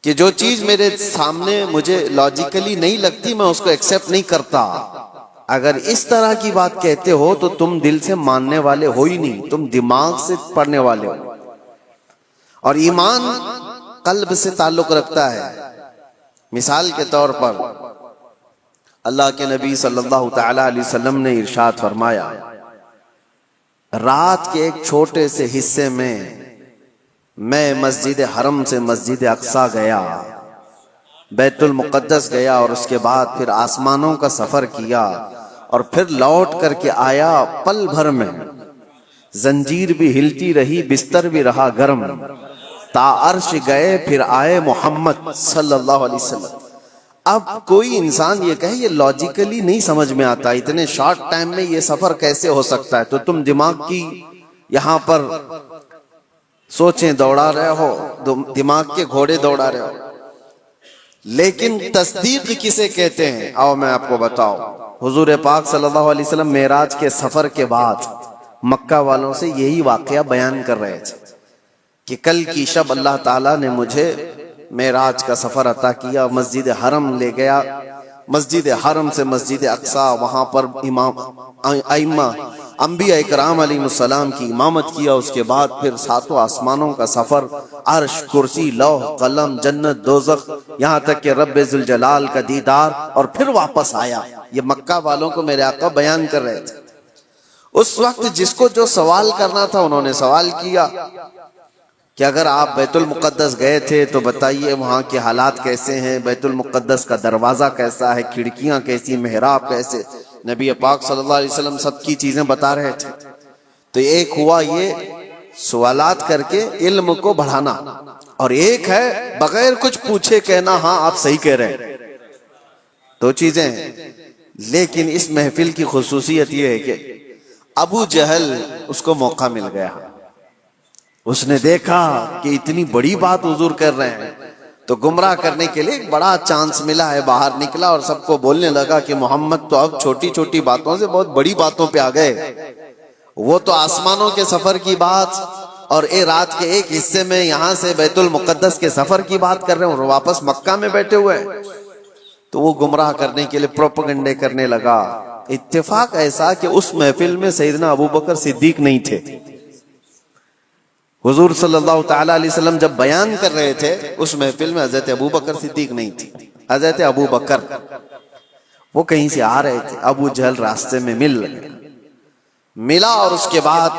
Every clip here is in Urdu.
کہ جو چیز میرے سامنے مجھے لاجیکلی نہیں لگتی میں اس کو ایکسپٹ نہیں کرتا. اگر اس طرح کی بات کہتے ہو تو تم دل سے ماننے والے ہو ہی نہیں، تم دماغ سے پڑھنے والے ہو. اور ایمان قلب سے تعلق رکھتا ہے. مثال کے طور پر اللہ کے نبی صلی اللہ تعالی علیہ وسلم نے ارشاد فرمایا، رات کے ایک چھوٹے سے حصے میں مسجد حرم سے مسجد اقصی گیا، بیت المقدس گیا، اور اس کے بعد پھر آسمانوں کا سفر کیا، اور پھر لوٹ کر کے آیا. پل بھر میں زنجیر بھی ہلتی رہی، بستر بھی رہا گرم. تا عرش گئے پھر آئے محمد صلی اللہ علیہ وسلم. اب کوئی انسان یہ کہے یہ لاجیکلی نہیں سمجھ میں آتا، اتنے شارٹ ٹائم میں یہ سفر کیسے ہو سکتا ہے، تو تم دماغ کی یہاں پر سوچیں دوڑا رہے ہو، دماغ کے گھوڑے دوڑا رہے ہو. لیکن تصدیق کسے کہتے ہیں؟ آؤ میں آپ کو بتاؤ. حضور پاک صلی اللہ علیہ وسلم معراج کے سفر کے بعد مکہ والوں سے یہی واقعہ بیان کر رہے تھے کہ کل کی شب اللہ تعالیٰ نے مجھے معراج کا سفر عطا کیا، مسجد حرم لے گیا، مسجد حرم سے مسجد اقصی، وہاں پر امام ائمہ انبیاء اکرام علیہ السلام کی امامت کیا. اس کے بعد پھر ساتوں آسمانوں کا سفر، عرش، کرسی، لوح، قلم، جنت، دوزخ، یہاں تک کہ رب ذوالجلال کا دیدار، اور پھر واپس آیا. یہ مکہ والوں کو میرے آقا بیان کر رہے تھے. اس وقت جس کو جو سوال کرنا تھا انہوں نے سوال کیا کہ اگر آپ بیت المقدس گئے تھے تو بتائیے وہاں کے حالات کیسے ہیں، بیت المقدس کا دروازہ کیسا ہے، کھڑکیاں کیسی، محراب کیسے. نبی پاک صلی اللہ علیہ وسلم سب کی چیزیں بتا رہے تھے. تو ایک ہوا یہ سوالات کر کے علم کو بڑھانا، اور ایک ہے بغیر کچھ پوچھے کہنا ہاں آپ صحیح کہہ رہے ہیں. دو چیزیں ہیں. لیکن اس محفل کی خصوصیت یہ ہے کہ ابو جہل اس کو موقع مل گیا. اس نے دیکھا کہ اتنی بڑی بات حضور کر رہے ہیں تو گمراہ کرنے کے لیے ایک بڑا چانس ملا ہے. باہر نکلا اور سب کو بولنے لگا کہ محمد تو اب چھوٹی چھوٹی باتوں سے بہت بڑی باتوں پہ آ گئے. وہ تو آسمانوں کے سفر کی بات اور رات کے ایک حصے میں یہاں سے بیت المقدس کے سفر کی بات کر رہے ہیں اور واپس مکہ میں بیٹھے ہوئے. تو وہ گمراہ کرنے کے لیے پروپیگنڈے کرنے لگا. اتفاق ایسا کہ اس محفل میں سیدنا ابو بکر صدیق نہیں تھے. حضور صلی اللہ تعالی علیہ وسلم جب بیان کر رہے تھے اس محفل میں حضرت ابو بکر صدیق نہیں تھی. حضرت ابو بکر وہ کہیں سے آ رہے تھے، ابو جہل راستے میں ملا اور اس کے بعد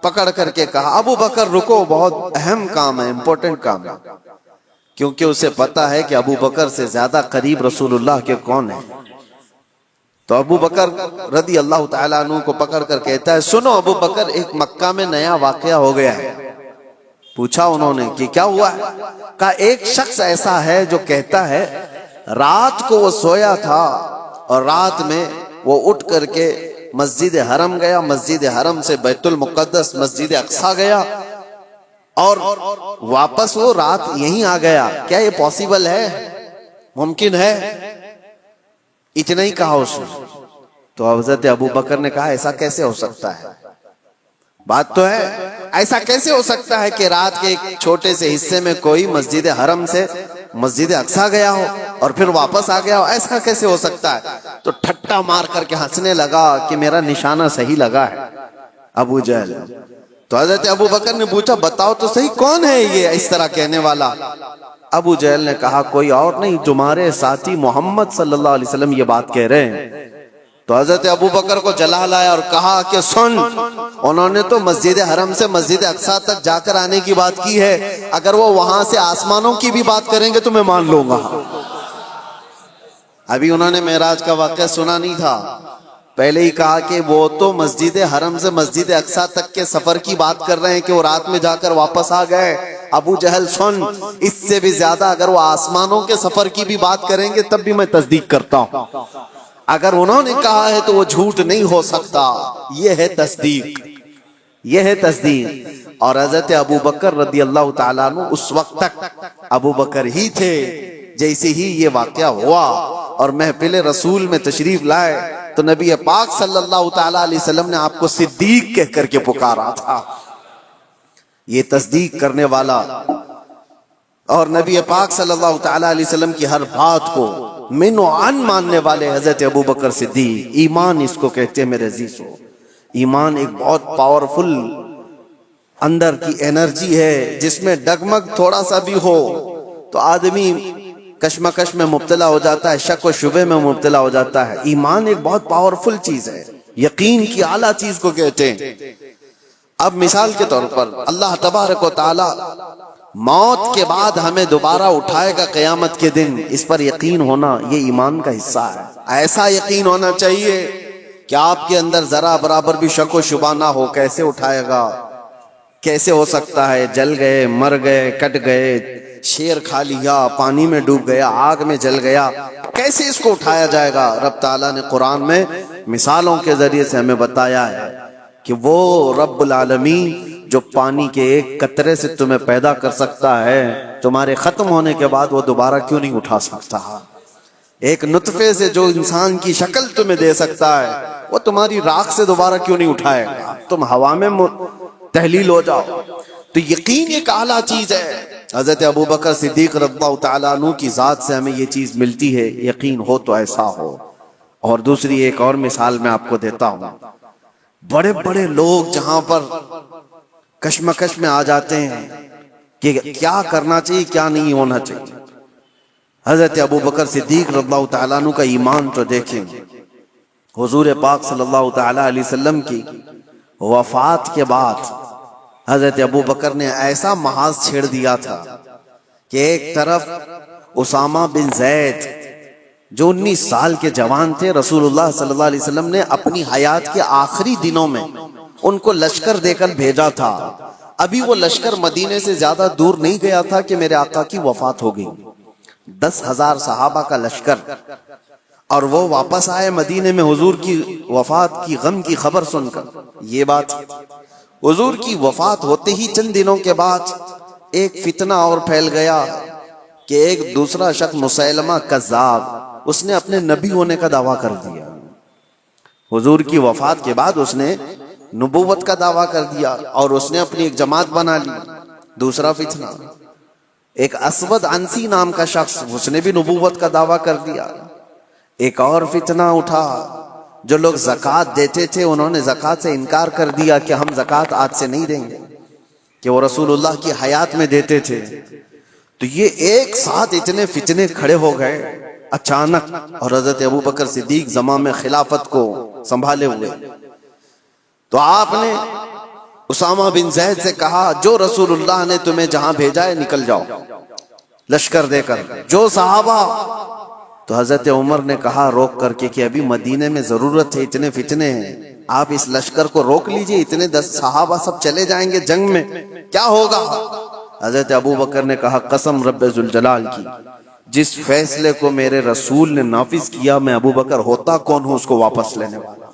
پکڑ کر کے کہا ابو بکر رکو، بہت اہم کام ہے، امپورٹنٹ کام ہے. کیونکہ اسے پتا ہے کہ ابو بکر سے زیادہ قریب رسول اللہ کے کون ہیں. تو ابو بکر رضی اللہ تعالیٰ عنہ کو پکڑ کر کہتا ہے سنو ابو بکر، ایک مکہ میں نیا واقعہ ہو گیا ہے. پوچھا انہوں نے کہ کیا ہوا ہے؟ کہا ایک شخص ایسا ہے جو کہتا ہے رات کو وہ سویا تھا اور رات میں وہ اٹھ کر کے مسجد حرم گیا، مسجد حرم سے بیت المقدس مسجد اقصی گیا اور واپس وہ رات یہیں آ گیا. کیا یہ پاسبل ہے؟ ممکن ہے؟ اتنا ہی کہا اس نے. تو حضرت ابو بکر نے کہا ایسا کیسے ہو سکتا ہے؟ بات تو ہے، ایسا کیسے ہو سکتا ہے کہ رات کے ایک چھوٹے سے حصے میں کوئی مسجد حرم سے مسجد اقصی گیا ہو اور پھر واپس آ گیا ہو؟ ایسا کیسے ہو سکتا ہے؟ تو ٹھٹا مار کر کے ہنسنے لگا کہ میرا نشانہ صحیح لگا ہے ابو جہل. تو حضرت ابو بکر نے پوچھا بتاؤ تو صحیح کون ہے یہ اس طرح کہنے والا؟ ابو جہل نے کہا کوئی اور نہیں، تمہارے ساتھی محمد صلی اللہ علیہ وسلم یہ بات کہہ رہے ہیں. تو حضرت ابو بکر کو جلا لایا اور کہا کہ سن، انہوں نے تو مسجد حرم سے مسجد اقصی تک جا کر آنے کی بات کی ہے، اگر وہ وہاں سے آسمانوں کی بھی بات کریں گے تو میں مان لوں گا. ابھی انہوں نے معراج کا واقعہ سنا نہیں تھا، پہلے ہی کہا کہ وہ تو مسجد حرم سے مسجد اقصی تک کے سفر کی بات کر رہے ہیں کہ وہ رات میں جا کر واپس آ گئے. ابو جہل سن، اس سے بھی زیادہ اگر وہ آسمانوں کے سفر کی بھی بات کریں گے تب بھی میں تصدیق کرتا ہوں. اگر انہوں نے کہا ہے تو وہ جھوٹ نہیں ہو سکتا. یہ ہے تصدیق، یہ ہے تصدیق. اور حضرت ابو بکر رضی اللہ تعالیٰ عنہ اس وقت تک ابو بکر ہی تھے. جیسے ہی یہ واقعہ ہوا اور محفل رسول میں تشریف لائے تو نبی پاک صلی اللہ تعالیٰ علیہ وسلم نے آپ کو صدیق کہہ کر کے پکارا تھا. یہ تصدیق کرنے والا اور نبی پاک صلی اللہ تعالی علیہ وسلم کی ہر بات کو من و عن ماننے والے حضرت ابو بکر صدیق. ایمان اس کو کہتے ہیں میرے عزیزو. ایمان ایک بہت پاورفل اندر کی انرجی ہے جس میں ڈگمگ تھوڑا سا بھی ہو تو آدمی کشمکش میں مبتلا ہو جاتا ہے، شک و شبے میں مبتلا ہو جاتا ہے. ایمان ایک بہت پاورفل چیز ہے، یقین کی اعلیٰ چیز کو کہتے ہیں. اب مثال کے طور پر اللہ تبارک و تعالی موت کے بعد ہمیں دوبارہ اٹھائے گا قیامت کے دن، اس پر یقین ہونا یہ ایمان کا حصہ ہے. ایسا یقین ہونا چاہیے کہ آپ کے اندر ذرا برابر بھی شک و شبہ نہ ہو. کیسے اٹھائے گا، کیسے ہو سکتا ہے؟ جل گئے، مر گئے، کٹ گئے، شیر کھا لیا، پانی میں ڈوب گیا، آگ میں جل گیا، کیسے اس کو اٹھایا جائے گا؟ رب تعالیٰ نے قرآن میں مثالوں کے ذریعے سے ہمیں بتایا ہے کہ وہ رب العالمین جو پانی کے ایک قطرے سے تمہیں پیدا کر سکتا ہے، تمہارے ختم ہونے کے بعد وہ دوبارہ کیوں نہیں اٹھا سکتا؟ ایک نطفے سے جو انسان کی شکل تمہیں دے سکتا ہے، وہ تمہاری راکھ سے دوبارہ کیوں نہیں اٹھائے گا؟ تم ہوا میں تحلیل ہو جاؤ. تو یقین ایک اعلیٰ چیز ہے. حضرت ابو بکر صدیق رضی اللہ تعالیٰ عنہ کی ذات سے ہمیں یہ چیز ملتی ہے، یقین ہو تو ایسا ہو. اور دوسری ایک اور مثال میں آپ کو دیتا ہوں. بڑے بڑے لوگ جہاں پر کشمکش میں آ جاتے ہیں کہ کیا کرنا چاہیے کیا نہیں ہونا چاہیے، حضرت ابو بکر صدیق رضی اللہ تعالیٰ عنہ کا ایمان تو دیکھیں. حضور پاک صلی اللہ تعالیٰ علیہ وسلم کی وفات کے بعد حضرت ابو بکر نے ایسا محاذ چھیڑ دیا تھا کہ ایک طرف اسامہ بن زید جو 19 سال کے جوان تھے، رسول اللہ صلی اللہ علیہ وسلم نے اپنی حیات کے آخری دنوں میں ان کو لشکر دے کر بھیجا تھا. ابھی وہ لشکر مدینے سے زیادہ دور نہیں گیا تھا کہ میرے آقا کی وفات ہو گئی. 10,000 صحابہ کا لشکر، اور وہ واپس آئے مدینے میں حضور کی وفات کی غم کی خبر سن کر. یہ بات حضور کی وفات ہوتے ہی چند دنوں کے بعد ایک فتنہ اور پھیل گیا کہ ایک دوسرا شخص مسیلمہ کذاب، اس نے اپنے نبی ہونے کا دعویٰ کر دیا. حضور کی وفات کے بعد اس نے نبوت کا دعویٰ کر دیا اور اس نے اپنی ایک جماعت بنا لی. دوسرا فتنہ، ایک اسود عنسی نام کا شخص، اس نے بھی نبوت کا دعویٰ کر دیا. ایک اور فتنہ اٹھا، جو لوگ زکوٰۃ دیتے تھے انہوں نے زکوٰۃ سے انکار کر دیا کہ ہم زکوٰۃ آج سے نہیں دیں گے، کہ وہ رسول اللہ کی حیات میں دیتے تھے. تو یہ ایک ساتھ اتنے فتنے کھڑے ہو گئے اچانک، اور حضرت ابو بکر صدیق زمان میں خلافت کو سنبھالے ہوئے. تو آپ نے اسامہ بن زید سے کہا جو رسول اللہ نے تمہیں جہاں بھیجا ہے نکل جاؤ لشکر دے کر. جو صحابہ، تو حضرت عمر نے کہا روک کر کے کہ ابھی مدینے میں ضرورت ہے، اتنے فتنے ہیں، آپ اس لشکر کو روک لیجئے، اتنے 10 صحابہ سب چلے جائیں گے جنگ میں، کیا ہوگا؟ حضرت ابو بکر نے کہا قسم رب ذوالجلال کی، جس فیصلے کو میرے رسول نے نافذ کیا میں ابو بکر ہوتا کون ہوں اس کو واپس لینے والا.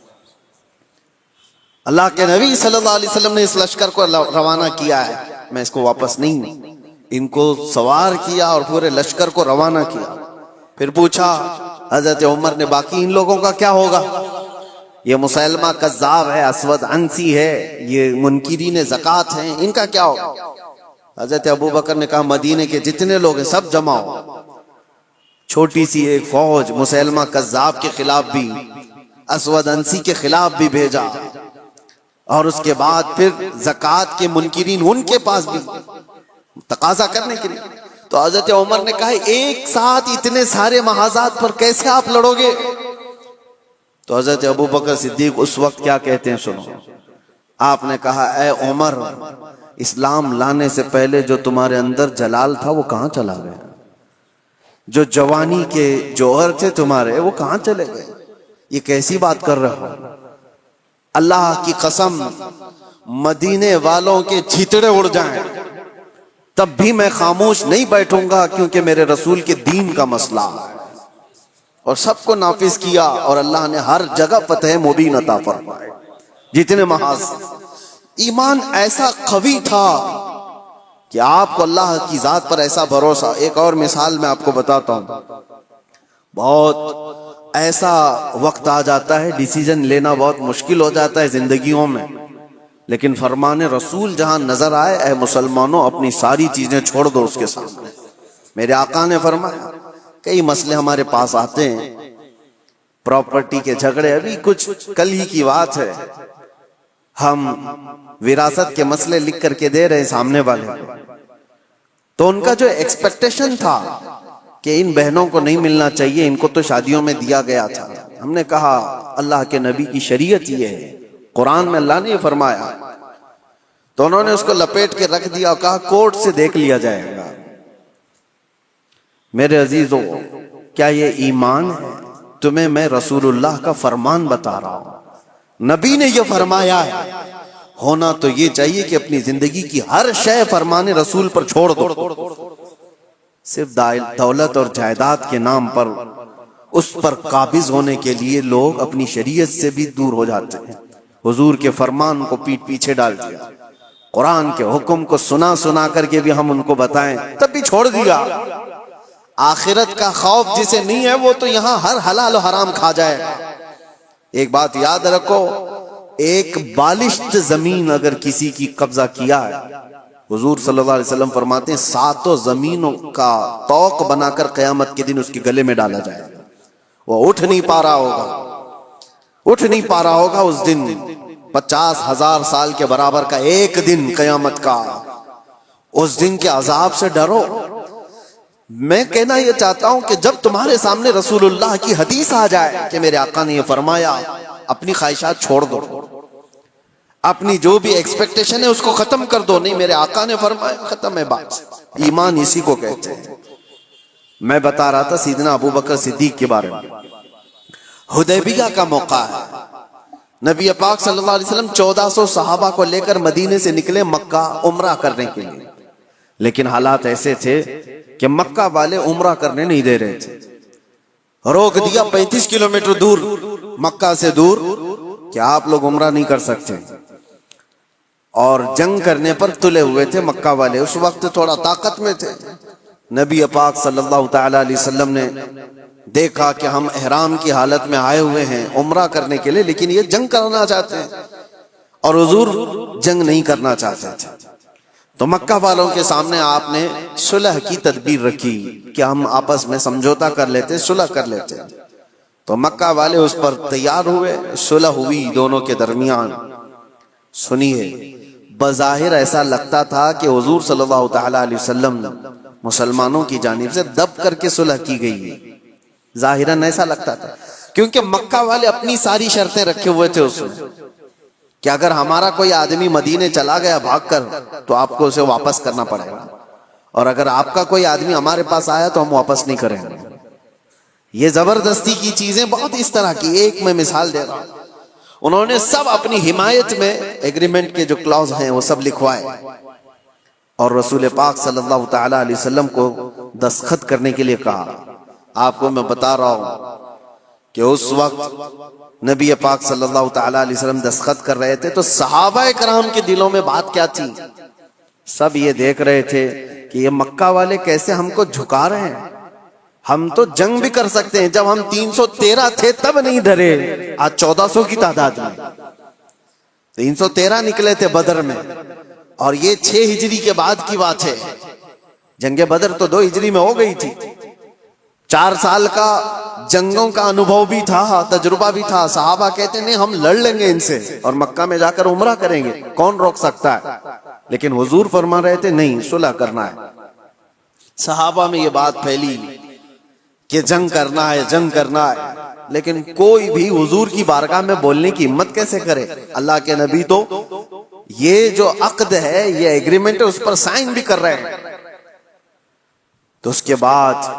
اللہ کے نبی صلی اللہ علیہ وسلم نے اس لشکر کو روانہ کیا ہے، میں اس کو واپس نہیں ہوں. ان کو سوار کیا اور پورے لشکر کو روانہ کیا. پھر پوچھا حضرت عمر نے باقی ان لوگوں کا کیا ہوگا؟ یہ مسیلمہ کذاب ہے، اسود عنسی ہے، یہ منکرین زکوٰۃ ہیں، ان کا کیا ہوگا؟ حضرت ابو بکر نے کہا مدینے کے جتنے لوگ ہیں سب جمع ہو. چھوٹی سی ایک فوج مسیلمہ کذاب کے خلاف بھی، اسود عنسی کے خلاف بھی بھیجا، اور اس کے بعد پھر زکوٰۃ کے منکرین ان کے پاس بھی تقاضا کرنے کے لیے. تو حضرت عمر نے کہا ایک ساتھ اتنے سارے محاذات پر کیسے آپ لڑو گے؟ تو حضرت ابو بکر صدیق اس وقت کیا کہتے ہیں سنو. آپ نے کہا اے عمر، اسلام لانے سے پہلے جو تمہارے اندر جلال تھا وہ کہاں چلا گیا؟ جو جوانی کے جوہر تھے تمہارے وہ کہاں چلے گئے؟ یہ کیسی بات کر رہے ہو؟ اللہ کی قسم مدینے والوں کے چھیتڑے اڑ جائیں تب بھی میں خاموش نہیں بیٹھوں گا، کیونکہ میرے رسول کے دین کا مسئلہ ہے. اور سب کو نافذ کیا اور اللہ نے ہر جگہ فتح مبین عطا فرمائے. جتنے محاذ ایمان ایسا قوی تھا کہ آپ کو اللہ کی ذات پر ایسا بھروسہ. ایک اور مثال میں آپ کو بتاتا ہوں. بہت ایسا وقت آ جاتا ہے ڈیسیژن لینا بہت مشکل ہو جاتا ہے زندگیوں میں، لیکن فرمان رسول جہاں نظر آئے اے مسلمانوں اپنی ساری چیزیں چھوڑ دو اس کے سامنے. میرے آقا نے فرمایا کئی مسئلے ہمارے پاس آتے ہیں، پراپرٹی کے جھگڑے، ابھی کچھ کل ہی کی بات ہے، ہم وراثت کے مسئلے لکھ کر کے دے رہے ہیں سامنے والے، تو ان کا جو ایکسپیکٹیشن تھا کہ ان بہنوں کو نہیں ملنا چاہیے، ان کو تو شادیوں میں دیا گیا تھا، ہم نے کہا اللہ کے نبی کی شریعت یہ ہے، قرآن میں اللہ نے یہ فرمایا، تو انہوں نے اس کو لپیٹ کے رکھ دیا اور کہا کورٹ سے دیکھ لیا جائے گا۔ میرے عزیزو، کیا یہ ایمان ہے؟ تمہیں میں رسول اللہ کا فرمان بتا رہا ہوں، نبی نے یہ فرمایا ہے، ہونا تو یہ چاہیے کہ اپنی زندگی کی ہر شے فرمان رسول پر چھوڑ دو، صرف دولت اور جائیداد کے نام پر اس پر قابض ہونے کے لیے لوگ اپنی شریعت سے بھی دور ہو جاتے ہیں۔ حضور کے فرمان کو پیٹ پیچھے ڈال دیا، قرآن کے حکم کو سنا سنا کر کے بھی ہم ان کو بتائیں تب بھی چھوڑ دیا۔ آخرت کا خوف جسے نہیں ہے وہ تو یہاں ہر حلال و حرام کھا جائے گا۔ ایک بات یاد رکھو، ایک بالشت زمین اگر کسی کی قبضہ کیا ہے، حضور صلی اللہ علیہ وسلم فرماتے ہیں 7 زمینوں کا طوق بنا کر قیامت کے دن اس کے گلے میں ڈالا جائے گا، وہ اٹھ نہیں پا رہا ہوگا اس دن، 50,000 سال کے برابر کا ایک دن قیامت کا، اس دن کے عذاب سے ڈرو۔ میں کہنا یہ چاہتا ہوں کہ جب تمہارے سامنے رسول اللہ کی حدیث آ جائے کہ میرے آقا نے یہ فرمایا، اپنی خواہشات چھوڑ دو، اپنی جو بھی ایکسپیکٹیشن ہے اس کو ختم کر دو، نہیں میرے آقا نے فرمایا، ختم ہے بات۔ ایمان اسی کو کہتے ہیں۔ میں بتا رہا تھا سیدنا ابو بکر صدیق کے بارے میں، حدیبیہ کا موقع ہے، نبی پاک صلی اللہ علیہ وسلم 1400 صحابہ کو لے کر مدینے سے نکلے مکہ عمرہ کرنے کے لیے، لیکن حالات ایسے تھے کہ مکہ والے عمرہ کرنے نہیں دے رہے تھے، روک دیا 35 کلومیٹر دور مکہ سے دور کہ آپ لوگ عمرہ نہیں کر سکتے، اور جنگ کرنے پر تلے ہوئے تھے مکہ والے، اس وقت تھوڑا طاقت میں تھے۔ نبی پاک صلی اللہ تعالی علیہ وسلم نے دیکھا کہ ہم احرام کی حالت میں آئے ہوئے ہیں عمرہ کرنے کے لیے، لیکن یہ جنگ کرنا چاہتے ہیں اور حضور جنگ نہیں کرنا چاہتے تھے، تو مکہ والوں کے سامنے آپ نے صلح کی تدبیر رکھی کہ ہم آپس میں سمجھوتا کر لیتے، صلح کر لیتے، تو مکہ والے اس پر تیار ہوئے، صلح ہوئی دونوں کے درمیان۔ سنیے، بظاہر ایسا لگتا تھا کہ حضور صلی اللہ تعالی علیہ وسلم مسلمانوں کی جانب سے دب کر کے صلح کی گئی ہے، ظاہراً ایسا لگتا تھا، کیونکہ مکہ والے اپنی ساری شرطیں رکھے ہوئے تھے اس میں کہ اگر ہمارا کوئی آدمی مدینے چلا گیا بھاگ کر تو آپ کو اسے واپس کرنا پڑے گا، اور اگر آپ کا کوئی آدمی ہمارے پاس آیا تو ہم واپس نہیں کریں گے۔ یہ زبردستی کی چیزیں بہت اس طرح کی، ایک میں مثال دے رہا ہوں، انہوں نے سب اپنی حمایت میں ایگریمنٹ کے جو کلاوز ہیں وہ سب لکھوائے اور رسول پاک صلی اللہ تعالی علیہ وسلم کو دستخط کرنے کے لیے کہا۔ آپ کو میں بتا رہا ہوں کہ اس وقت نبی پاک صلی اللہ تعالی علیہ وسلم دستخط کر رہے تھے تو صحابہ کرام کے دلوں میں بات کیا تھی؟ سب یہ دیکھ رہے تھے کہ یہ مکہ والے کیسے ہم کو جھکا رہے ہیں، ہم تو جنگ بھی کر سکتے ہیں، جب ہم 313 تھے تب نہیں ڈرے، آج 1400 کی تعداد میں 313 نکلے تھے بدر میں، اور یہ 6 ہجری کے بعد کی بات ہے، جنگ بدر تو 2 ہجری میں ہو گئی تھی، 4 سال کا جنگوں کا انوبھو بھی تھا، تجربہ بھی تھا، صحابہ کہتے نہیں ہم لڑ لیں گے ان سے اور مکہ میں جا کر عمرہ کریں گے، کون روک سکتا ہے، لیکن حضور فرما رہے تھے نہیں، صلح کرنا ہے۔ صحابہ میں یہ بات پھیلی کہ جنگ کرنا ہے، جنگ کرنا ہے، لیکن کوئی بھی حضور کی بارگاہ میں بولنے کی ہمت کیسے کرے؟ اللہ کے نبی تو یہ جو عقد ہے، یہ ایگریمنٹ ہے، اس پر سائن بھی کر رہے ہیں۔ تو اس کے بعد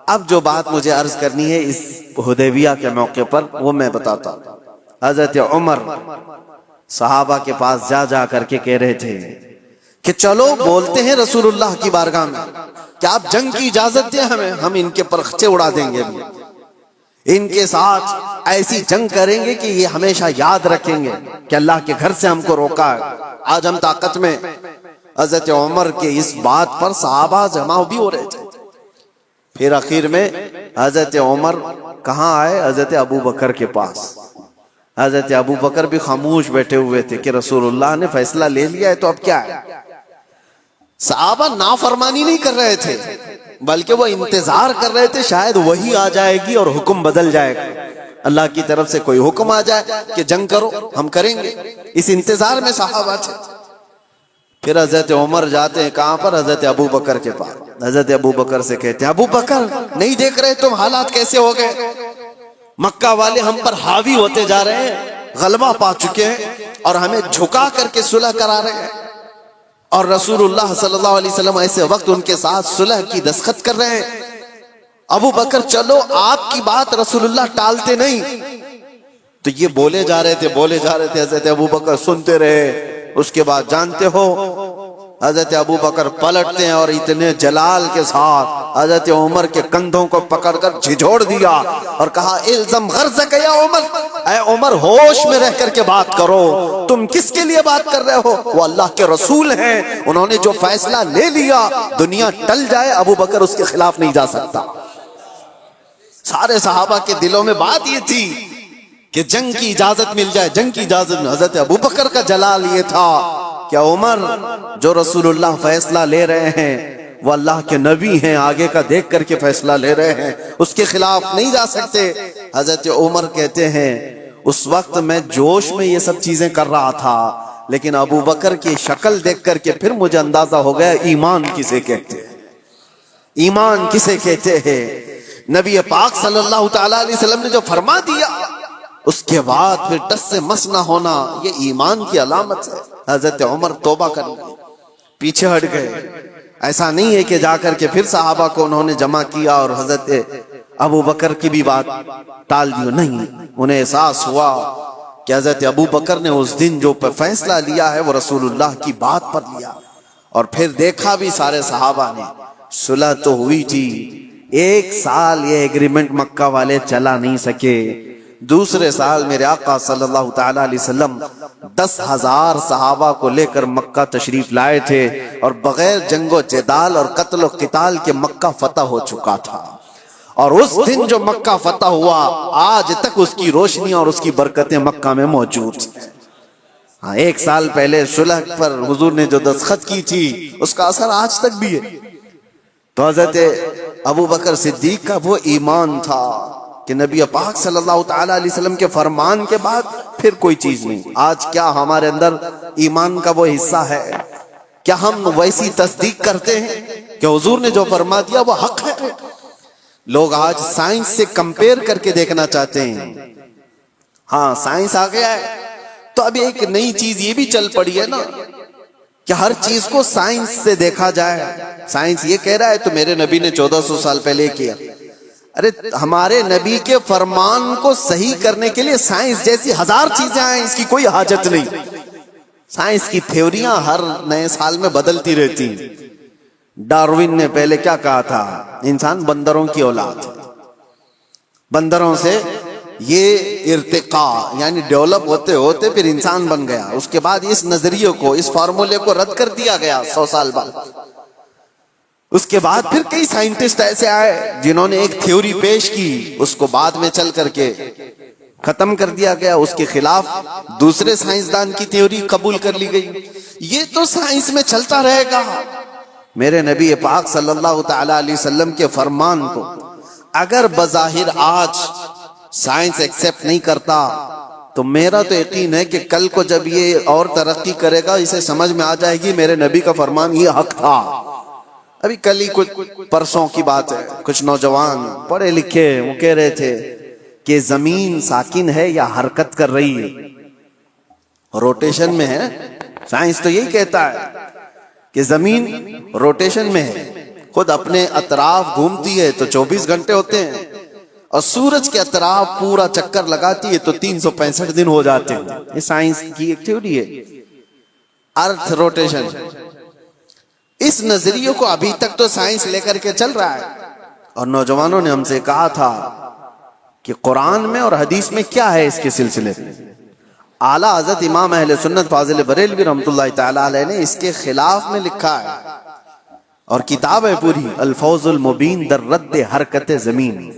اب جو بات مجھے عرض کرنی ہے اس حدیبیہ کے موقع پر وہ میں بتاتا ہوں۔ حضرت عمر صحابہ کے پاس جا کر کے کہہ رہے تھے کہ چلو بولتے ہیں رسول اللہ کی بارگاہ میں کہ آپ جنگ کی اجازت دیں ہمیں، ہم ان کے پرخچے اڑا دیں گے، ان کے ساتھ ایسی جنگ کریں گے کہ یہ ہمیشہ یاد رکھیں گے کہ اللہ کے گھر سے ہم کو روکا ہے، آج ہم طاقت میں۔ حضرت عمر کے اس بات پر صحابہ جمع بھی ہو رہے تھے۔ پھر آخر میں حضرت عمر کہاں آئے؟ حضرت ابو بکر کے پاس۔ حضرت ابو بکر بھی خاموش بیٹھے ہوئے تھے کہ رسول اللہ نے فیصلہ لے لیا ہے تو اب کیا ہے؟ صحابہ نافرمانی نہیں کر رہے تھے، بلکہ وہ انتظار کر رہے تھے شاید وہی آ جائے گی اور حکم بدل جائے گا، اللہ کی طرف سے کوئی حکم آ جائے کہ جنگ کرو، ہم کریں گے، اس انتظار میں صحابہ تھے۔ پھر حضرت عمر جاتے ہیں کہاں پر؟ حضرت ابو بکر کے پاس۔ حضرت ابو بکر سے کہتے ہیں ابو بکر نہیں دیکھ رہے تم حالات کیسے ہو گئے؟ مکہ والے ہم پر حاوی ہوتے جا رہے ہیں، غلبہ پا چکے ہیں اور ہمیں جھکا کر کے صلح کرا رہے ہیں، اور رسول اللہ صلی اللہ علیہ وسلم ایسے وقت ان کے ساتھ صلح کی دستخط کر رہے ہیں۔ ابو بکر چلو، آپ کی بات رسول اللہ ٹالتے نہیں۔ تو یہ بولے جا رہے تھے، حضرت ابو بکر سنتے رہے۔ اس کے بعد جانتے ہو حضرت ابو بکر پلٹتے ہیں اور اتنے جلال کے ساتھ حضرت عمر کے کندھوں کو پکڑ کر جھجھوڑ دیا اور کہا الزم غرضک یا عمر، اے عمر ہوش میں رہ کر کے بات کرو، تم کس کے لیے بات کر رہے ہو؟ وہ اللہ کے رسول ہیں، انہوں نے جو فیصلہ لے لیا، دنیا ٹل جائے ابو بکر اس کے خلاف نہیں جا سکتا۔ سارے صحابہ کے دلوں میں بات یہ تھی کہ جنگ کی اجازت مل جائے، جنگ کی اجازت میں۔ حضرت ابو بکر کا جلال یہ تھا کہ عمر جو رسول اللہ فیصلہ لے رہے ہیں وہ اللہ کے نبی ہیں، آگے کا دیکھ کر کے فیصلہ لے رہے ہیں، اس کے خلاف نہیں جا سکتے۔ حضرت عمر کہتے ہیں اس وقت میں جوش میں یہ سب چیزیں کر رہا تھا، لیکن ابو بکر کی شکل دیکھ کر کے پھر مجھے اندازہ ہو گیا ایمان کسے کہتے ہیں، ایمان کسے کہتے ہیں۔ نبی پاک صلی اللہ تعالی علیہ وسلم نے جو فرما دیا اس کے بعد پھر ٹس سے مس نہ ہونا، یہ ایمان کی علامت ہے۔ حضرت عمر توبہ کر گئے، پیچھے ہٹ گئے۔ ایسا نہیں ہے کہ جا کر کے پھر صحابہ کو انہوں نے جمع کیا اور حضرت ابو بکر کی بھی بات ٹال دی، نہیں، انہیں احساس ہوا کہ حضرت ابو بکر نے اس دن جو فیصلہ لیا ہے وہ رسول اللہ کی بات پر لیا۔ اور پھر دیکھا بھی سارے صحابہ نے، صلح تو ہوئی تھی، 1 سال یہ ایگریمنٹ مکہ والے چلا نہیں سکے۔ دوسرے سال میرے آقا صلی اللہ تعالی علیہ وسلم 10,000 صحابہ کو لے کر مکہ تشریف لائے تھے، اور بغیر جنگ و جدال اور قتل و قتال کے مکہ فتح ہو چکا تھا۔ اور اس دن جو مکہ فتح ہوا آج تک اس کی روشنی اور اس کی برکتیں مکہ میں موجود ہیں۔ ہاں، 1 سال پہلے صلح پر حضور نے جو دستخط کی تھی اس کا اثر آج تک بھی ہے۔ تو حضرت ابو بکر صدیق کا وہ ایمان تھا کہ نبی پاک صلی اللہ تعالی علیہ وسلم کے فرمان کے بعد پھر کوئی چیز نہیں۔ آج کیا ہمارے اندر ایمان کا وہ حصہ ہے؟ کیا ہم ویسی تصدیق کرتے ہیں کہ حضور نے جو فرما دیا وہ حق ہے؟ لوگ آج سائنس سے کمپیئر کر کے دیکھنا چاہتے ہیں۔ ہاں، سائنس آ گیا ہے تو اب ایک نئی چیز یہ بھی چل پڑی ہے نا کہ ہر چیز کو سائنس سے دیکھا جائے۔ سائنس یہ کہہ رہا ہے تو میرے نبی نے 1400 سال پہلے کیا۔ ارے ہمارے نبی کے فرمان کو صحیح کرنے کے لیے سائنس جیسی 1000 چیزیں آئیں، اس کی کوئی حاجت نہیں۔ سائنس کی تھیوریاں ہر نئے سال میں بدلتی رہتی۔ ڈاروین نے پہلے کیا کہا تھا؟ انسان بندروں کی اولاد، بندروں سے یہ ارتقاء یعنی ڈیولپ ہوتے ہوتے پھر انسان بن گیا۔ اس کے بعد اس نظریے کو، اس فارمولے کو رد کر دیا گیا 100 سال بعد۔ اس کے بعد پھر کئی سائنٹسٹ ایسے آئے جنہوں نے ایک تھیوری پیش کی، اس کو بعد میں چل کر کے ختم کر دیا گیا، اس کے خلاف دوسرے سائنسدان کی تھیوری قبول کر لی گئی۔ یہ تو سائنس میں چلتا رہے گا۔ میرے نبی پاک صلی اللہ تعالی علیہ وسلم کے فرمان کو اگر بظاہر آج سائنس ایکسپٹ نہیں کرتا تو میرا تو یقین ہے کہ کل کو جب یہ اور ترقی کرے گا اسے سمجھ میں آ جائے گی میرے نبی کا فرمان یہ حق تھا۔ ابھی کل ہی کچھ پرسوں کی بات ہے، کچھ نوجوان پڑھے لکھے وہ کہہ رہے تھے کہ زمین ساکن ہے یا حرکت کر رہی ہے، روٹیشن میں ہے۔ سائنس تو یہی کہتا ہے کہ زمین روٹیشن میں ہے، خود اپنے اطراف گھومتی ہے تو 24 گھنٹے ہوتے ہیں، اور سورج کے اطراف پورا چکر لگاتی ہے تو 365 دن ہو جاتے ہیں۔ یہ سائنس کی ایک تھیوری ہے، ارتھ روٹیشن۔ اس نظریے کو ابھی تک تو سائنس لے کر کے چل رہا ہے، اور نوجوانوں نے ہم سے کہا تھا کہ قرآن میں اور حدیث میں کیا ہے اس کے سلسلے میں۔ اعلیٰ حضرت امام اہل سنت فاضل بریلوی رحمۃ اللہ تعالی علیہ نے اس کے خلاف میں لکھا ہے، اور کتاب ہے پوری الفوز المبین در رد حرکت زمین۔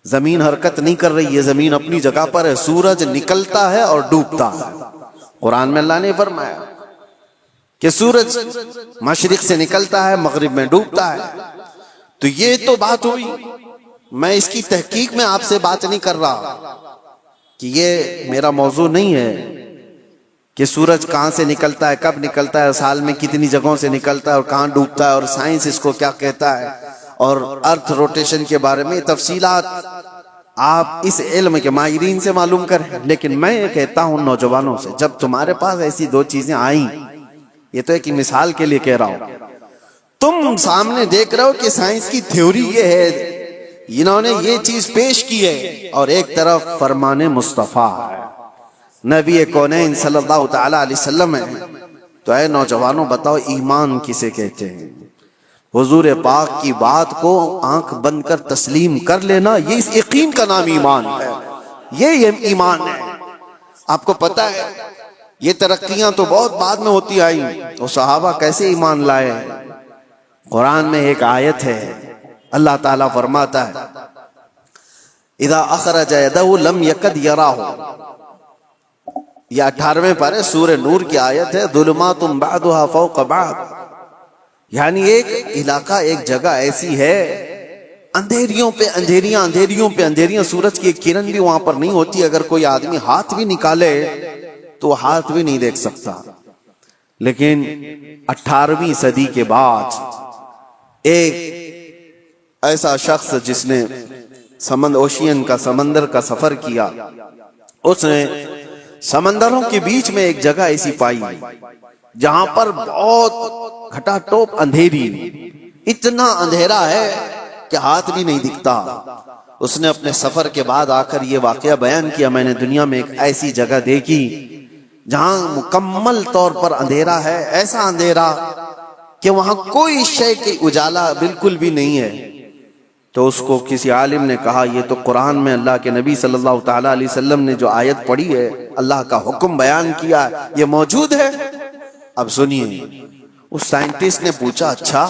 زمین حرکت نہیں کر رہی ہے، زمین اپنی جگہ پر ہے، سورج نکلتا ہے اور ڈوبتا ہے۔ قرآن میں اللہ نے فرمایا کہ سورج مشرق سے نکلتا ہے مغرب میں ڈوبتا ہے۔ تو یہ تو بات ہوئی، میں اس کی تحقیق میں آپ سے بات نہیں کر رہا کہ یہ میرا موضوع نہیں ہے کہ سورج کہاں سے نکلتا ہے، کب نکلتا ہے، سال میں کتنی جگہوں سے نکلتا ہے اور کہاں ڈوبتا ہے، اور سائنس اس کو کیا کہتا ہے، اور ارتھ روٹیشن کے بارے میں تفصیلات آپ اس علم کے ماہرین سے معلوم کریں۔ لیکن میں یہ کہتا ہوں نوجوانوں سے، جب تمہارے پاس ایسی دو چیزیں آئیں، یہ تو ایک مثال کے لیے کہہ رہا ہوں، تم سامنے دیکھ رہے ہو کہ سائنس کی تھیوری یہ ہے، انہوں نے یہ چیز پیش کی ہے، اور ایک طرف فرمان مصطفیٰ ہے، نبی کونین صلی اللہ تعالی علیہ وسلم ہے، تو اے نوجوانوں بتاؤ ایمان کسے کہتے ہیں؟ حضور پاک کی بات کو آنکھ بند کر تسلیم کر لینا، یہ اس یقین کا نام ایمان ہے، یہ ایمان ہے۔ آپ کو پتہ ہے یہ ترقیاں تو بہت بعد میں ہوتی آئیں، تو صحابہ کیسے ایمان لائے؟ قرآن میں ایک آیت ہے، اللہ تعالیٰ فرماتا ہے اذا اخرج یدہ لم یکد یراہ، یہ 18ویں پارے سورہ نور کی آیت ہے، ظلمات بعضها فوق بعض، یعنی ایک علاقہ، ایک جگہ ایسی ہے اندھیریوں پہ اندھیریاں، اندھیریوں پہ اندھیریاں، سورج کی ایک کرن بھی وہاں پر نہیں ہوتی، اگر کوئی آدمی ہاتھ بھی نکالے تو ہاتھ بھی نہیں دیکھ سکتا۔ لیکن 18ویں صدی کے بعد ایک ایسا شخص جس نے اوشین کا، سمندر کا سفر کیا، اس نے سمندروں کے بیچ میں ایک جگہ ایسی پائی جہاں پر بہت گھٹا ٹوپ اندھیری، اتنا اندھیرا ہے کہ ہاتھ بھی نہیں دکھتا۔ اس نے اپنے سفر کے بعد آ کر یہ واقعہ بیان کیا، میں نے دنیا میں ایک ایسی جگہ دیکھی جہاں مکمل طور پر اندھیرا ہے، ایسا اندھیرا کہ وہاں کوئی شے کی اجالا بالکل بھی نہیں ہے۔ تو اس کو کسی عالم نے کہا یہ تو قرآن میں اللہ کے نبی صلی اللہ تعالی علیہ وسلم نے جو آیت پڑھی ہے، اللہ کا حکم بیان کیا ہے، یہ موجود ہے۔ اب سنیے، اس سائنٹسٹ نے پوچھا اچھا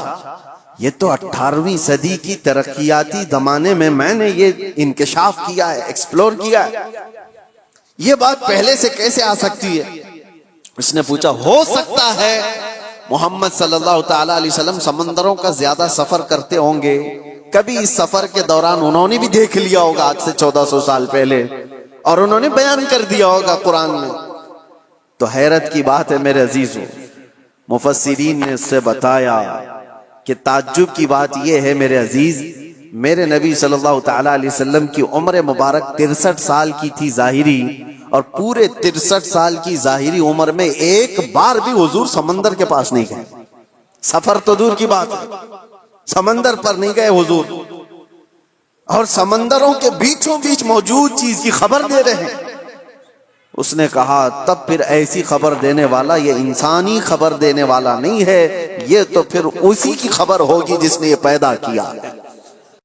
یہ تو 18ویں صدی کی ترقیاتی زمانے میں میں نے یہ انکشاف کیا ہے، ایکسپلور کیا ہے، یہ بات پہلے سے کیسے آ سکتی ہے؟ اس نے پوچھا ہو سکتا ہے محمد صلی اللہ تعالی علیہ وسلم سمندروں کا زیادہ سفر کرتے ہوں گے، کبھی اس سفر کے دوران انہوں نے بھی دیکھ لیا ہوگا آج سے 1400 سال پہلے، اور انہوں نے بیان کر دیا ہوگا قرآن میں۔ تو حیرت کی بات ہے میرے عزیزوں، مفسرین نے اس سے بتایا کہ تعجب کی بات یہ ہے میرے عزیز، میرے نبی صلی اللہ تعالی علیہ وسلم کی عمر مبارک 63 سال کی تھی ظاہری، اور پورے 63 سال کی ظاہری عمر میں ایک بار بھی حضور سمندر کے پاس نہیں گئے، سفر تو دور کی بات ہے، سمندر پر نہیں گئے حضور، اور سمندروں کے بیچوں بیچ موجود چیز کی خبر دے رہے ہیں۔ اس نے کہا تب پھر ایسی خبر دینے والا یہ انسانی خبر دینے والا نہیں ہے، یہ تو پھر اسی کی خبر ہوگی جس نے یہ پیدا کیا ہے۔